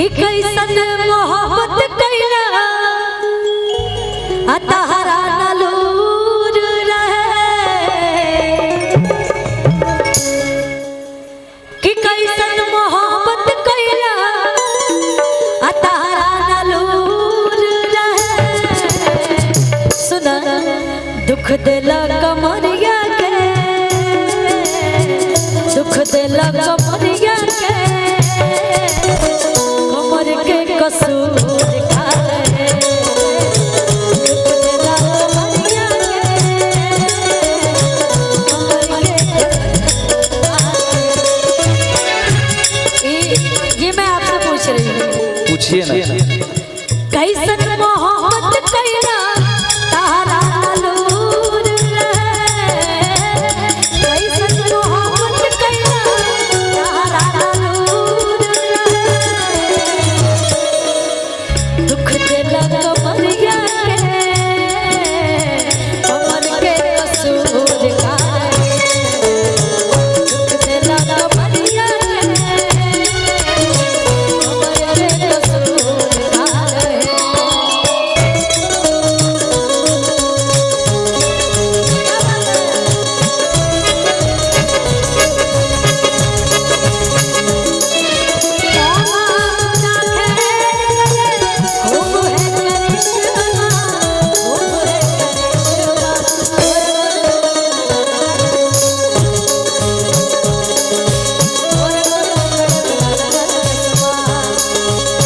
कि कैसन मोहब्बत कैला अतहरा नलूर रहे कि कैसन मोहब्बत कैला अतहरा नलूर रहे। सुना दुख दिला कमरिया के दुख दिला कमरिया के कमर के कसूर का है दुख दिला कमरिया के ये मैं आपसे पूछ रही हूँ, पूछिए ना। कैसन मोहब्बत कैला तारा नलूर रहे कैसन मोहब्बत कैला तारा नलूर रहे दुख दिला कमरिया के कमर के कसूर का है दुख दिला कमरिया के कमर के कसूर का है।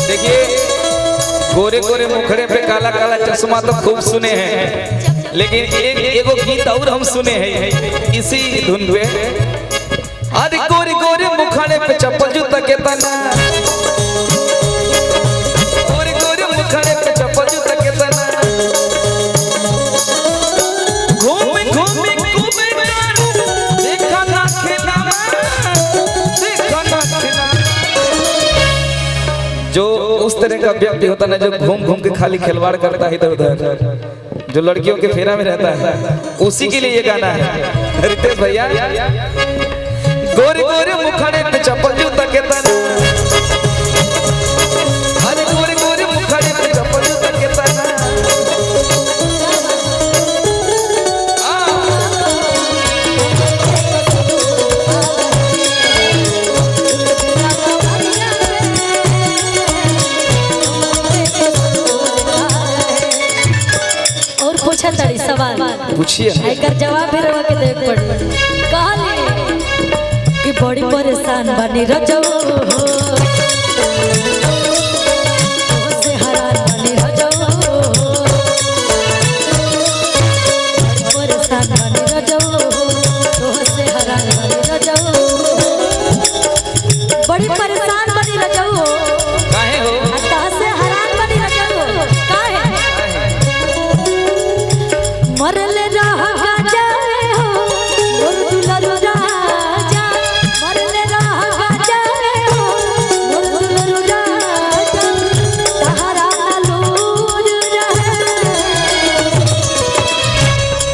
देखिए, गोरे गोरे मुखड़े पे काला काला चश्मा तो खूब सुने हैं, लेकिन एगो गीत और हम सुने हैं इसी धुन पे। अरे गोरे गोरे मुखड़े पे चप्पल जूता के तना, गोरे गोरे मुखड़े पे चप्पल जूता के तना, घूमे घूमे घूमे देखा ना खिलावा, देखा ना खिलावा। जो उस तरह का व्यक्ति होता है जो घूम घूम के खाली खिलवाड़ करता है इधर उधर, जो लड़कियों के फेरा में रहता है, उसी के लिए ये गाना है। रितेश भैया, गोरे गोरे मुखड़े पे चप्पल जूता के तना, अरे गोरे गोरे मुखड़े पे चप्पल जूता के तना, और पूछा तड़ी सवाल पूछिए। एकर जवाब भी रवा के देख पड़ी। कहली कि बड़ी परेशान बनी रजो से हरान बनी रजो परेशान बनी रजो से हरान बनी रजो बड़ी परेशान बनी रजो काहे हो? अत्ता से हरान बनी रजो काहे मरले रह गाजा हो मोर दुलरु राजा मरले रह गाजा हो मोर दुलरु राजा तहरा नलूर रहे।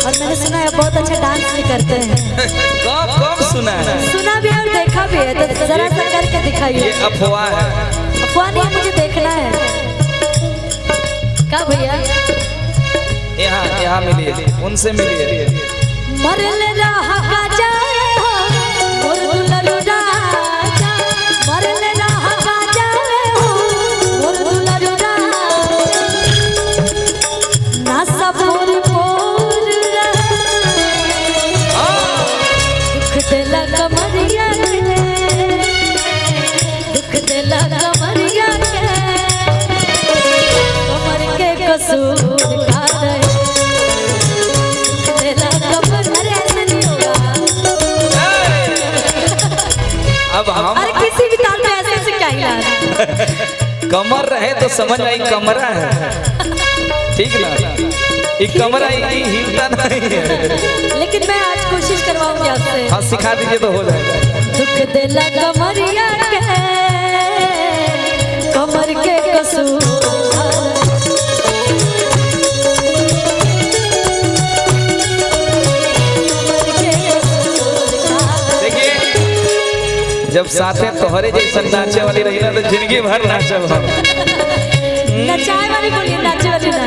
और मैंने सुना है बहुत अच्छा डांस भी करते हैं। कब कब सुना है? सुना भी और देखा भी है, तो जरा सा करके दिखाइए। ये अफवाह है। अफवाह नहीं, मुझे देखना है। क्या भैया? यहाँ यहाँ मिलिए, उनसे मिलिए। मरले रह गाजा हो मोर दुलरु राजा मरले रह गाजा हो मोर दुलरु राजा ना सबोर पोर रहे दुख दिला कमरिया के दुख दिला कमरिया के कमर के कसूर का है अब हम अरे किसी भी ताल में ऐसे से क्या हिला कमर रहे तो समझ आई कमरा है, ठीक ना? ये कमरा ये हिलता नहीं है। लेकिन मैं आज कोशिश करवाऊंगी आपसे। हाँ, सिखा दीजिए तो हो जाएगा। दुख दिला कमरिया के कमर के कसूर जब साथे तोहरे जैसा नाचे वाली रही ना तो जिंदगी भर नाचब हम। नचाए वाली बोलिए, नाचे वाली ना।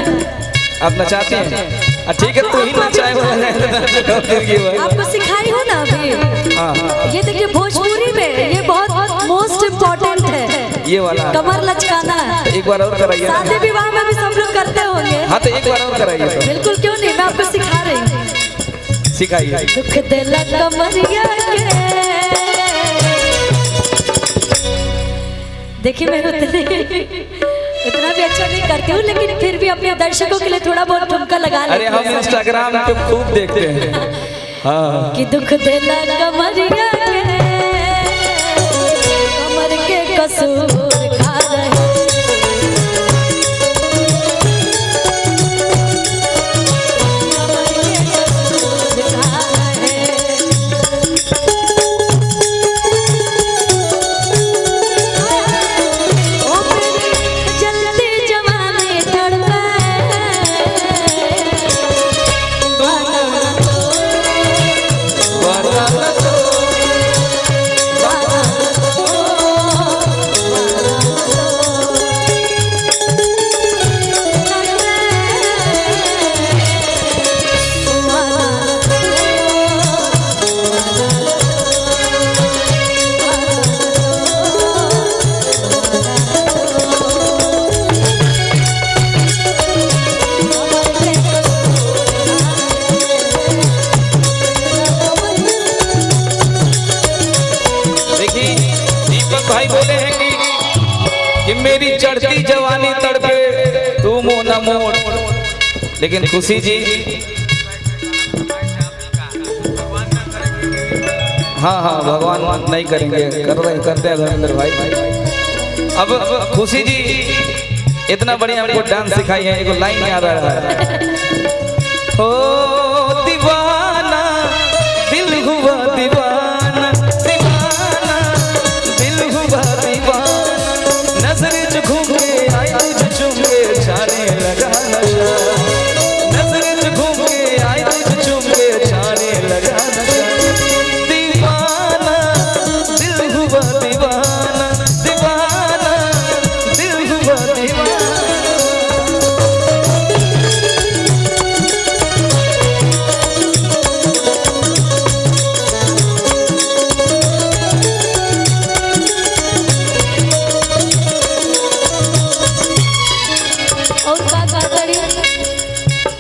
आप नचाते हैं? ठीक है, तू ही नचाए वाला आपको सिखाई हो ना अभी। हाँ ये देखिए भोजपुरी में ये बहुत मोस्ट इम्पोर्टेंट है, ये वाला कमर लचकाना। एक बार और कराइए। शादी विवाह में भी सब लोग करते होंगे। हाँ तो एक बार और कराइए तो। बिल्कुल, क्यों नहीं, मैं आपको सिखा रही हूँ। सिखाइए। दुख दिला कमरिया के। देखिए मैं इतना भी अच्छा नहीं करती हूँ, लेकिन फिर भी अपने दर्शकों के लिए थोड़ा बहुत ठुमका लगा लेती हूँ। अरे हम इंस्टाग्राम पे खूब देखते हैं। हाँ कि दुख दिला कमरिया के, कमर के कसूर खा रहे। भाई बोले हैं कि मेरी चढ़ती जवानी तड़पे तू मुंह न मोड़। लेकिन खुशी जी, हाँ हाँ भगवान नहीं करेंगे, करते हैं धर्मेंद्र भाई। अब खुशी जी इतना बढ़िया हमको डांस सिखाई है, एक लाइन याद आ रहा है। ओ दीवाना दिल हुआ दीवाना, नजर जो घूम के आई तुझ चूम के छाने लगा नशा, नजर जो घूम के आई तुझ चूम के छाने लगा नशा। दीवाना दिल हुआ दीवाना, दीवाना दिल हुआ दीवाना।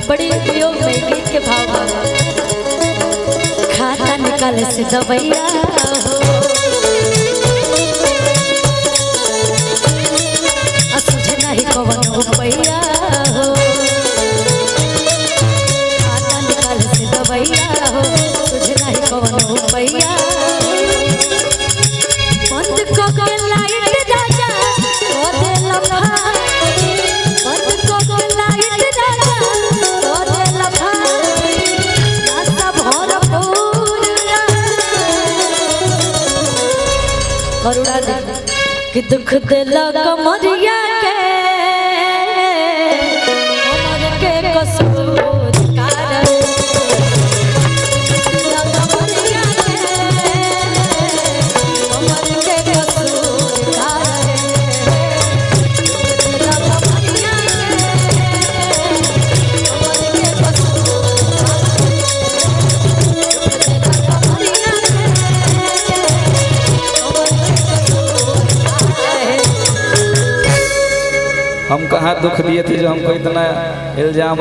बड़ी उपयोग में गीत के भाव खाता निकाले से दवैया हो, असुझे नहीं कवन रुपैया हो। खाता निकाले से दवैया हो, तुझे नहीं कवन रुपैया। बंद को के लाइट राजा ओ दे लम्हा, बंद को के लाइट राजा करुणा दे कि दुख दिला कमरिया के, कमर के कसूर का रहे। कमरिया के, कमर के कसूर का रहे। कमरिया के, कमर के कसूर का रहे। हम कहाँ दुख दिए थे जो हमको इतना इल्जाम